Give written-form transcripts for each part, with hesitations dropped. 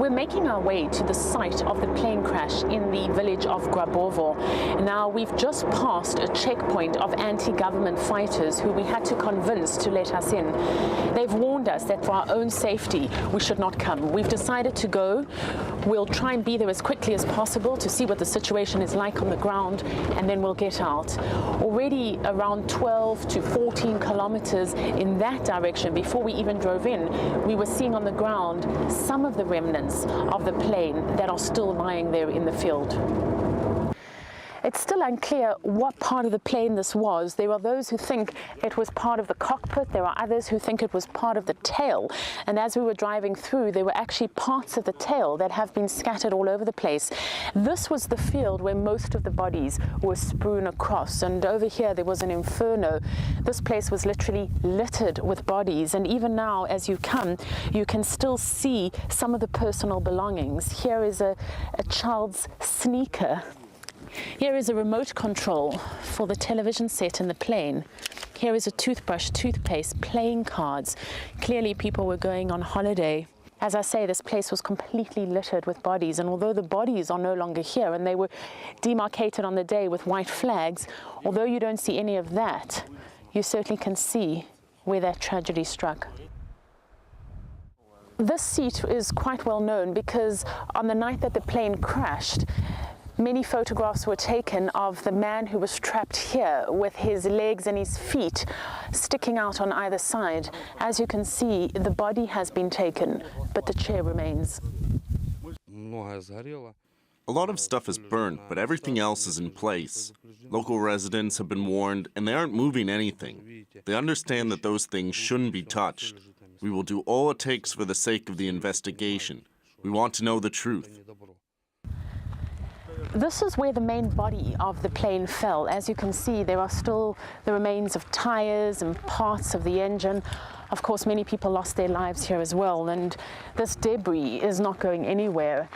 We're making our way to the site of the plane crash in the village of Grabovo. Now, we've just passed a checkpoint of anti-government fighters who we had to convince to let us in. They've warned us that for our own safety, we should not come. We've decided to go. We'll try and be there as quickly as possible to see what the situation is like on the ground, and then we'll get out. Already around 12 to 14 kilometers in that direction, before we even drove in, we were seeing on the ground some of the remnants of the plane that are still lying there in the field. It's still unclear what part of the plane this was. There are those who think it was part of the cockpit. There are others who think it was part of the tail. And as we were driving through, there were actually parts of the tail that have been scattered all over the place. This was the field where most of the bodies were strewn across. And over here, there was an inferno. This place was literally littered with bodies. And even now, as you come, you can still see some of the personal belongings. Here is a child's sneaker. Here is a remote control for the television set in the plane. Here is a toothbrush, toothpaste, playing cards. Clearly people were going on holiday. As I say, this place was completely littered with bodies, and although the bodies are no longer here and they were demarcated on the day with white flags, although you don't see any of that, you certainly can see where that tragedy struck. This seat is quite well known because on the night that the plane crashed, many photographs were taken of the man who was trapped here with his legs and his feet sticking out on either side. As you can see, the body has been taken, but the chair remains. A lot of stuff is burnt, but everything else is in place. Local residents have been warned, and they aren't moving anything. They understand that those things shouldn't be touched. We will do all it takes for the sake of the investigation. We want to know the truth. This is where the main body of the plane fell. As you can see, there are still the remains of tires and parts of the engine. Of course, many people lost their lives here as well, and this debris is not going anywhere.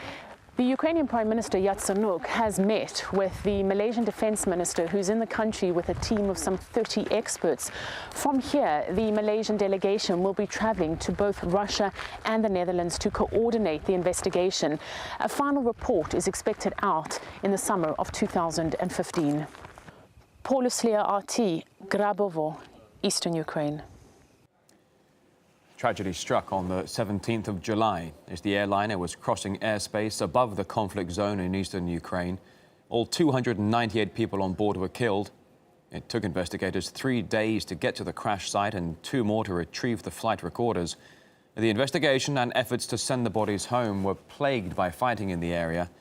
The Ukrainian Prime Minister Yatsenuk has met with the Malaysian Defense Minister, who's in the country with a team of some 30 experts. From here, the Malaysian delegation will be traveling to both Russia and the Netherlands to coordinate the investigation. A final report is expected out in the summer of 2015. Paula Slier, RT, Grabovo, Eastern Ukraine. Tragedy struck on the 17th of July as the airliner was crossing airspace above the conflict zone in eastern Ukraine. All 298 people on board were killed. It took investigators 3 days to get to the crash site and 2 more to retrieve the flight recorders. The investigation and efforts to send the bodies home were plagued by fighting in the area.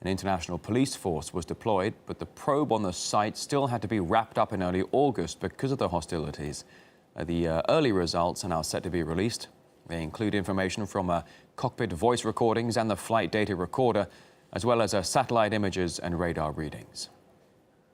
An international police force was deployed, but the probe on the site still had to be wrapped up in early August because of the hostilities. The early results are now set to be released. They include information from cockpit voice recordings and the flight data recorder, as well as satellite images and radar readings.